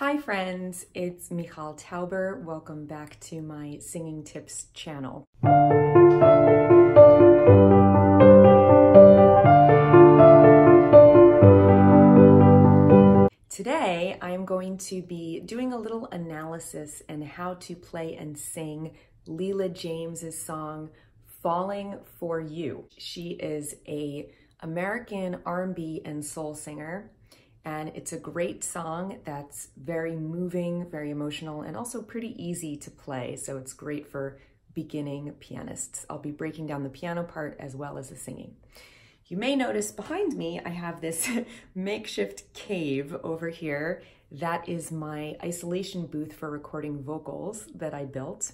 Hi friends, it's Michal.Towber. Welcome back to my Singing Tips channel. Today I'm going to be doing a little analysis on how to play and sing Leela James's song, Falling for You. She is an American R&B and soul singer. And it's a great song that's very moving, very emotional, and also pretty easy to play. So it's great for beginning pianists. I'll be breaking down the piano part as well as the singing. You may notice behind me, I have this makeshift cave over here. That is my isolation booth for recording vocals that I built.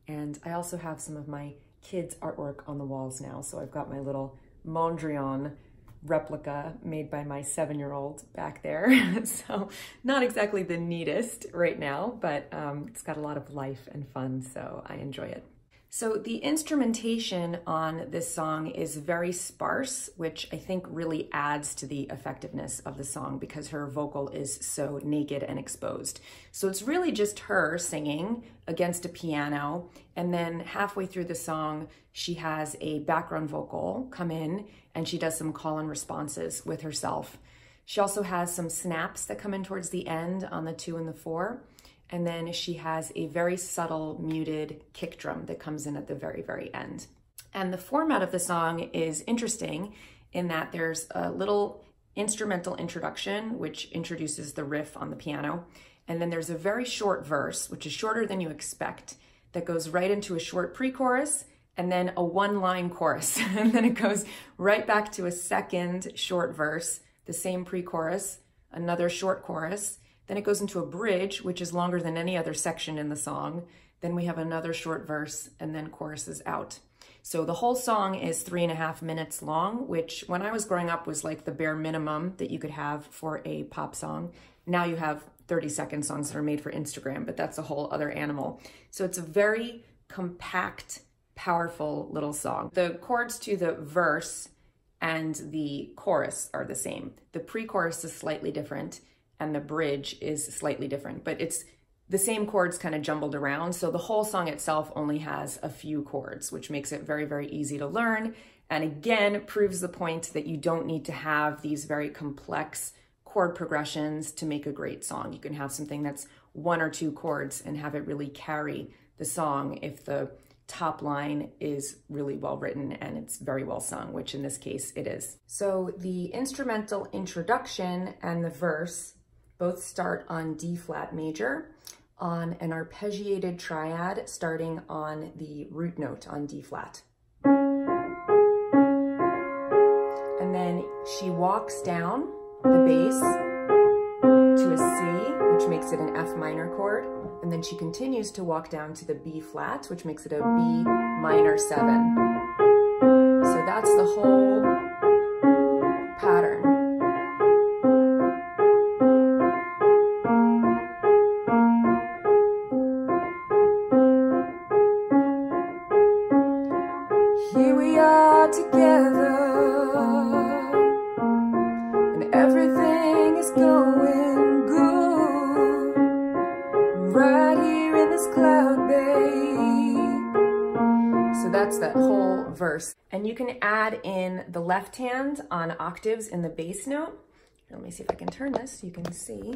And I also have some of my kids' artwork on the walls now. So I've got my little Mondrian replica made by my 7-year-old back there. So not exactly the neatest right now, but it's got a lot of life and fun, so I enjoy it. So the instrumentation on this song is very sparse, which I think really adds to the effectiveness of the song because her vocal is so naked and exposed. So it's really just her singing against a piano, and then halfway through the song, she has a background vocal come in and she does some call and responses with herself. She also has some snaps that come in towards the end on the 2 and the 4. And then she has a very subtle muted kick drum that comes in at the very, very end. And the format of the song is interesting in that there's a little instrumental introduction, which introduces the riff on the piano. And then there's a very short verse, which is shorter than you expect, that goes right into a short pre-chorus and then a one-line chorus. And then it goes right back to a second short verse, the same pre-chorus, another short chorus. Then it goes into a bridge, which is longer than any other section in the song. Then we have another short verse and then choruses out. So the whole song is 3.5 minutes long, which when I was growing up was like the bare minimum that you could have for a pop song. Now you have 30-second songs that are made for Instagram, but that's a whole other animal. So it's a very compact, powerful little song. The chords to the verse and the chorus are the same. The pre-chorus is slightly different and the bridge is slightly different, but it's the same chords kind of jumbled around. So the whole song itself only has a few chords, which makes it very, very easy to learn. And again, proves the point that you don't need to have these very complex chord progressions to make a great song. You can have something that's 1 or 2 chords and have it really carry the song if the top line is really well written and it's very well sung, which in this case it is. So the instrumental introduction and the verse both start on D flat major on an arpeggiated triad starting on the root note on D flat. And then she walks down the bass to a C, which makes it an F minor chord. And then she continues to walk down to the B flat, which makes it a B minor 7. So that's the whole pattern. Here we are together, and everything is going good, right here in this cloud bay. So that's that whole verse. And you can add in the left hand on octaves in the bass note. Let me see if I can turn this so you can see.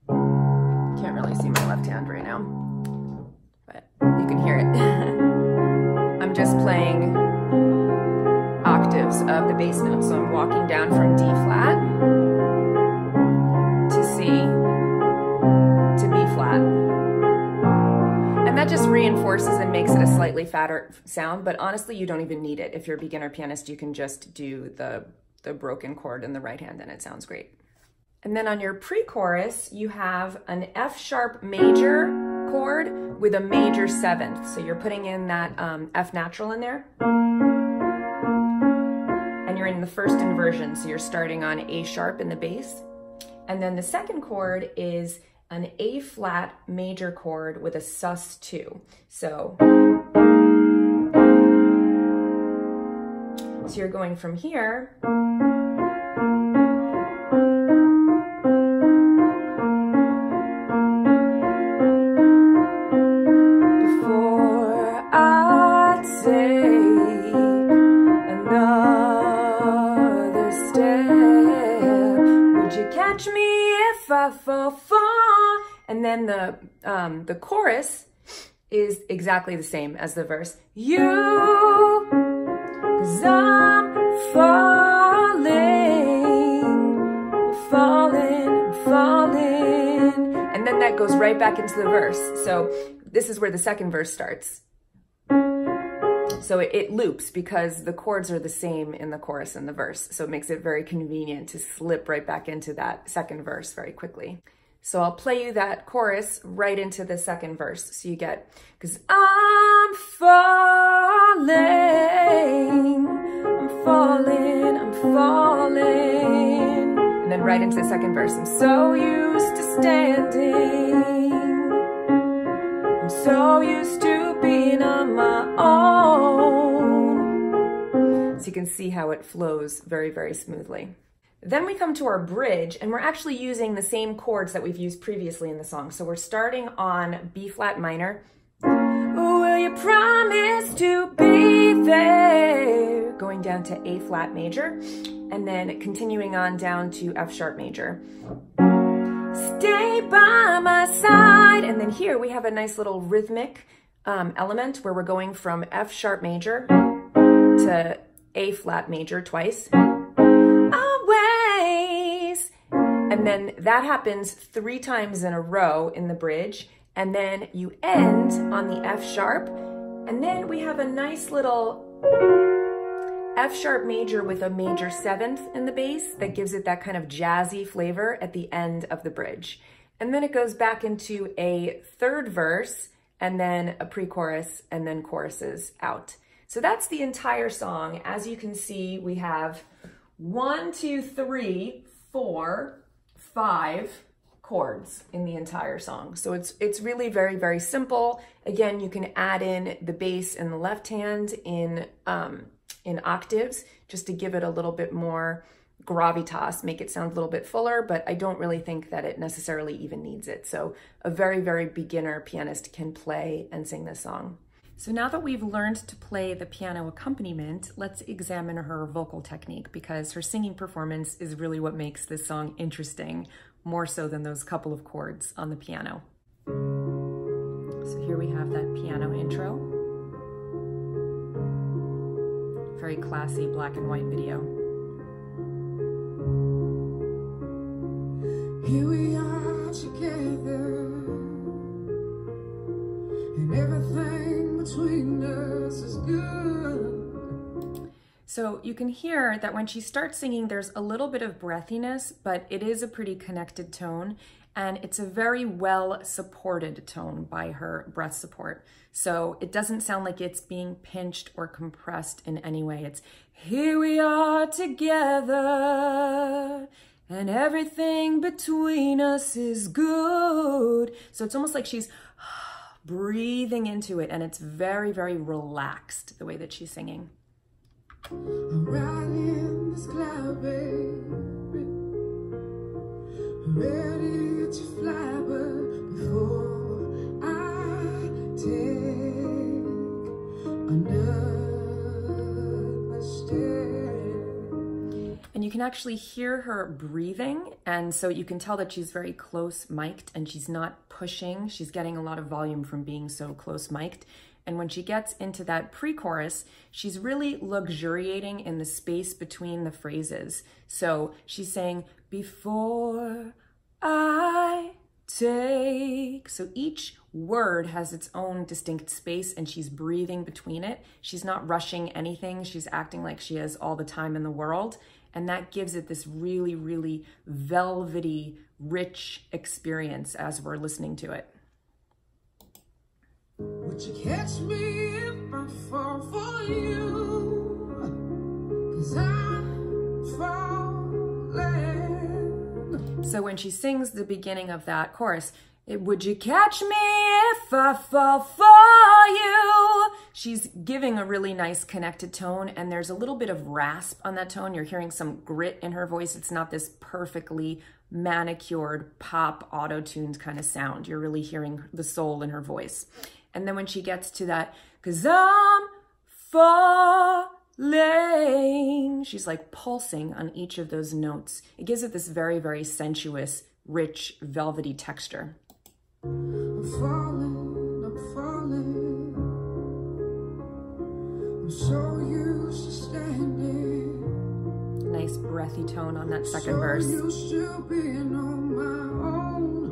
Can't really see my left hand right now, but you can hear it. I'm just playing octaves of the bass note. So I'm walking down from D flat to C to B flat. And that just reinforces and makes it a slightly fatter sound, but honestly, you don't even need it. If you're a beginner pianist, you can just do the broken chord in the right hand and it sounds great. And then on your pre-chorus, you have an F sharp major chord with a major 7th. So you're putting in that F natural in there. And you're in the first inversion. So you're starting on A sharp in the bass. And then the second chord is an A flat major chord with a sus2. So you're going from here fall. And then the chorus is exactly the same as the verse. You, 'cause I'm falling, falling. And then that goes right back into the verse. So this is where the second verse starts. So it loops because the chords are the same in the chorus and the verse. So it makes it very convenient to slip right back into that second verse very quickly. So I'll play you that chorus right into the second verse. So you get, 'cause I'm falling, I'm falling, I'm falling. And then right into the second verse. I'm so used to standing. I'm so used to being on my own. So you can see how it flows very, very smoothly. Then we come to our bridge, and we're actually using the same chords that we've used previously in the song. So we're starting on B flat minor. Will you promise to be there? Going down to A flat major, and then continuing on down to F sharp major. Stay by my side. And then here we have a nice little rhythmic element where we're going from F sharp major to A flat major twice. Always. And then that happens 3 times in a row in the bridge. And then you end on the F sharp. And then we have a nice little F sharp major with a major 7th in the bass that gives it that kind of jazzy flavor at the end of the bridge. And then it goes back into a third verse and then a pre-chorus and then choruses out. So that's the entire song. As you can see, we have 1, 2, 3, 4, 5 chords in the entire song. So it's really very, very simple. Again, you can add in the bass in the left hand in octaves just to give it a little bit more gravitas, make it sound a little bit fuller, but I don't really think that it necessarily even needs it. So a very, very beginner pianist can play and sing this song. So now that we've learned to play the piano accompaniment, let's examine her vocal technique, because her singing performance is really what makes this song interesting, more so than those couple of chords on the piano. So here we have that piano intro. Very classy black and white video. Here we are together, and everything between us is good. So you can hear that when she starts singing, there's a little bit of breathiness, but it is a pretty connected tone, and it's a very well supported tone by her breath support. So it doesn't sound like it's being pinched or compressed in any way. It's here we are together, and everything between us is good. So it's almost like she's breathing into it, and it's very, very relaxed the way that she's singing. I'm riding this cloud, baby, ready to fly, but before I take another step. And you can actually hear her breathing, and so you can tell that she's very close mic'd and she's not pushing. She's getting a lot of volume from being so close mic'd. And when she gets into that pre-chorus, she's really luxuriating in the space between the phrases. So she's saying, before I take. So each word has its own distinct space, and she's breathing between it. She's not rushing anything. She's acting like she has all the time in the world. And that gives it this really, really velvety, rich experience as we're listening to it. Would you catch me if I fall for you? 'Cause I'm falling. So when she sings the beginning of that chorus, would you catch me if I fall for you? She's giving a really nice connected tone, and there's a little bit of rasp on that tone. You're hearing some grit in her voice. It's not this perfectly manicured pop auto-tuned kind of sound. You're really hearing the soul in her voice. And then when she gets to that, 'cause I'm falling, she's like pulsing on each of those notes. It gives it this very, very sensuous, rich, velvety texture. I'm falling, I'm falling. I'm so used to standing. Nice breathy tone on that second verse. Used to being on my own.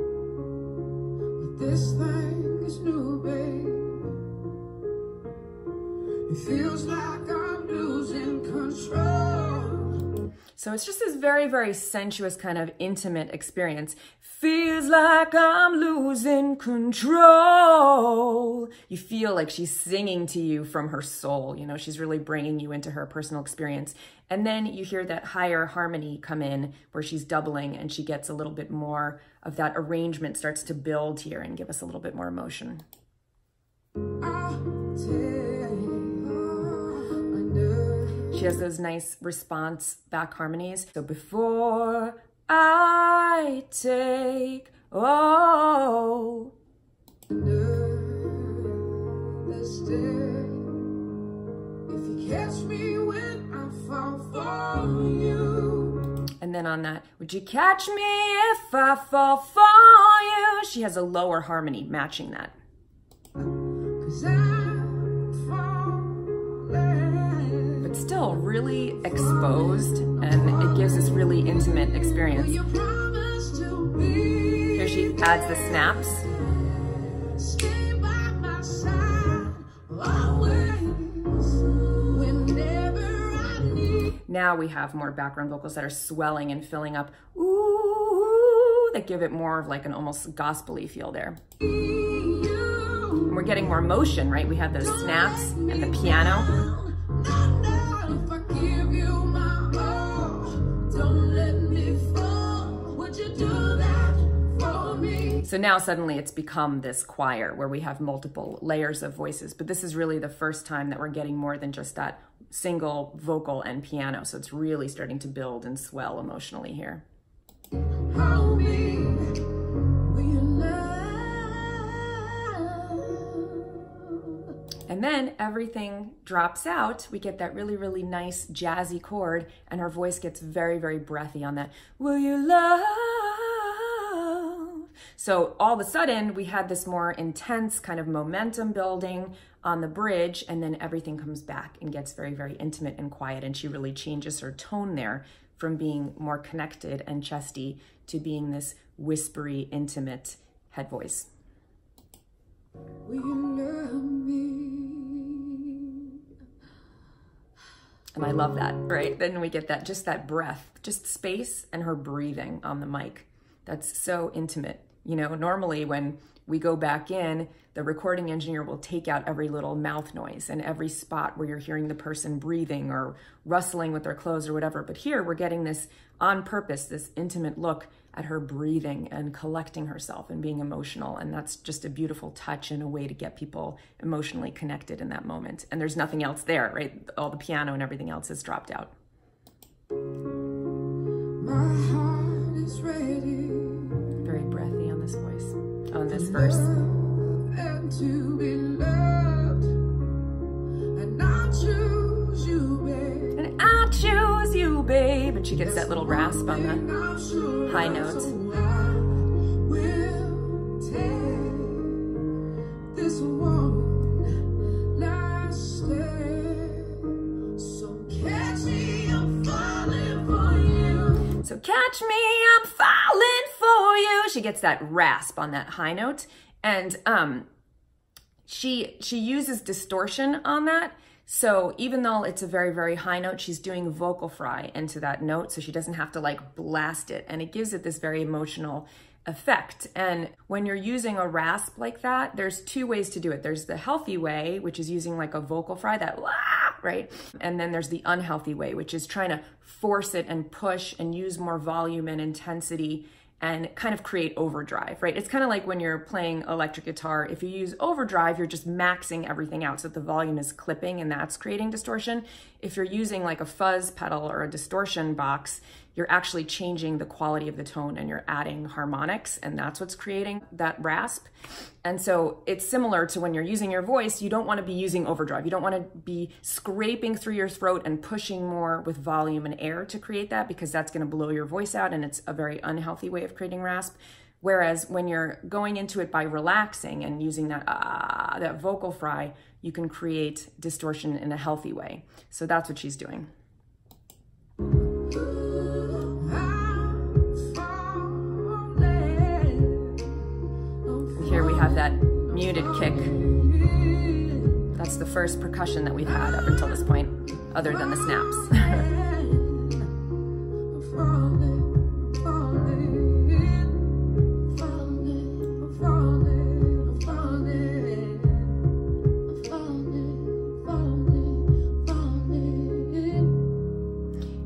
But this thing is new, babe. It feels like I'm losing control. So it's just this very, very sensuous kind of intimate experience. Feels like I'm losing control. You feel like she's singing to you from her soul. You know, she's really bringing you into her personal experience. And then you hear that higher harmony come in where she's doubling and she gets a little bit more of that arrangement starts to build here and give us a little bit more emotion. She has those nice response back harmonies. So before I take, oh. If you catch me when I fall for you. And then on that, would you catch me if I fall for you? She has a lower harmony matching that. 'Cause I'm falling. But still really exposed, and it gives this really intimate experience. You promised to be. Here she adds the snaps. Stay by my side always. Whenever I need. Now we have more background vocals that are swelling and filling up. Ooh, that give it more of like an almost gospel-y feel there. And we're getting more motion, right? We have those snaps and the piano. If I give you my all, don't let me fall. Would you do that for me? So now suddenly it's become this choir where we have multiple layers of voices, but this is really the first time that we're getting more than just that single vocal and piano. So it's really starting to build and swell emotionally here. Hold me, will you love? And then everything drops out. We get that really, really nice jazzy chord, and her voice gets very, very breathy on that. Will you love? So all of a sudden we had this more intense kind of momentum building on the bridge, and then everything comes back and gets very, very intimate and quiet. And she really changes her tone there from being more connected and chesty to being this whispery, intimate head voice. Will you love me? And I love that, right? Then we get that, just that breath, just space and her breathing on the mic. That's so intimate. You know, normally when we go back in, the recording engineer will take out every little mouth noise and every spot where you're hearing the person breathing or rustling with their clothes or whatever. But here we're getting this on purpose, this intimate look at her breathing and collecting herself and being emotional. And that's just a beautiful touch and a way to get people emotionally connected in that moment. And there's nothing else there, right? All the piano and everything else has dropped out. My heart is ready. Very breathy on this voice, on this verse. And to be loved. And I choose you, babe. And I choose you, babe. And she gets that little rasp on the high notes. So I will take this one last step. So catch me, I'm falling for you. So catch me, I'm falling for you. She gets that rasp on that high note. And she uses distortion on that. So even though it's a very, very high note, she's doing vocal fry into that note, so she doesn't have to like blast it. And it gives it this very emotional effect. And when you're using a rasp like that, there's two ways to do it. There's the healthy way, which is using like a vocal fry, that wah, right? And then there's the unhealthy way, which is trying to force it and push and use more volume and intensity and kind of create overdrive, right? It's kind of like when you're playing electric guitar. If you use overdrive, you're just maxing everything out so that the volume is clipping and that's creating distortion. If you're using like a fuzz pedal or a distortion box, you're actually changing the quality of the tone and you're adding harmonics, and that's what's creating that rasp. And so it's similar to when you're using your voice, you don't want to be using overdrive. You don't want to be scraping through your throat and pushing more with volume and air to create that, because that's going to blow your voice out, and it's a very unhealthy way of creating rasp. Whereas when you're going into it by relaxing and using that vocal fry, you can create distortion in a healthy way. So that's what she's doing. Here we have that muted kick. That's the first percussion that we've had up until this point, other than the snaps.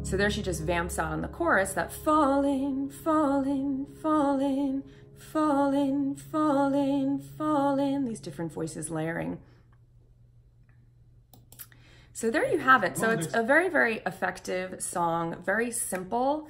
So there she just vamps out on the chorus, that falling, falling, falling, falling, falling, falling, these different voices layering. So there you have it. So it's a very, very effective song, very simple,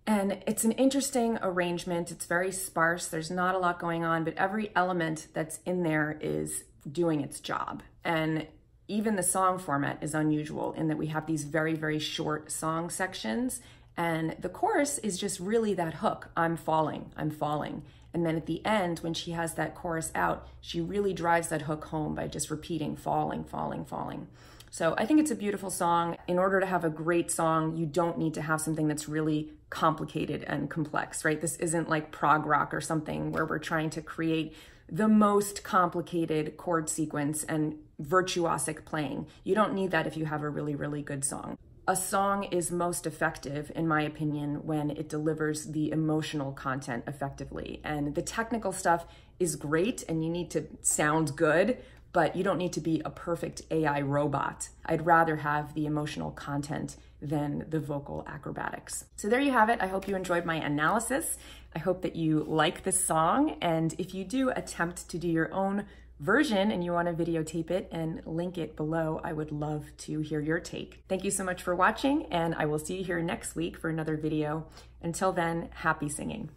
and it's an interesting arrangement. It's very sparse. There's not a lot going on, but every element that's in there is doing its job. And even the song format is unusual in that we have these very, very short song sections, and the chorus is just really that hook, I'm falling, I'm falling. And then at the end, when she has that chorus out, she really drives that hook home by just repeating falling, falling, falling. So I think it's a beautiful song. In order to have a great song, you don't need to have something that's really complicated and complex, right? This isn't like prog rock or something where we're trying to create the most complicated chord sequence and virtuosic playing. You don't need that if you have a really, really good song. A song is most effective, in my opinion, when it delivers the emotional content effectively. And the technical stuff is great and you need to sound good, but you don't need to be a perfect AI robot. I'd rather have the emotional content than the vocal acrobatics. So there you have it. I hope you enjoyed my analysis. I hope that you like this song. And if you do attempt to do your own version and you want to videotape it and link it below, I would love to hear your take. Thank you so much for watching, and I will see you here next week for another video. Until then, happy singing.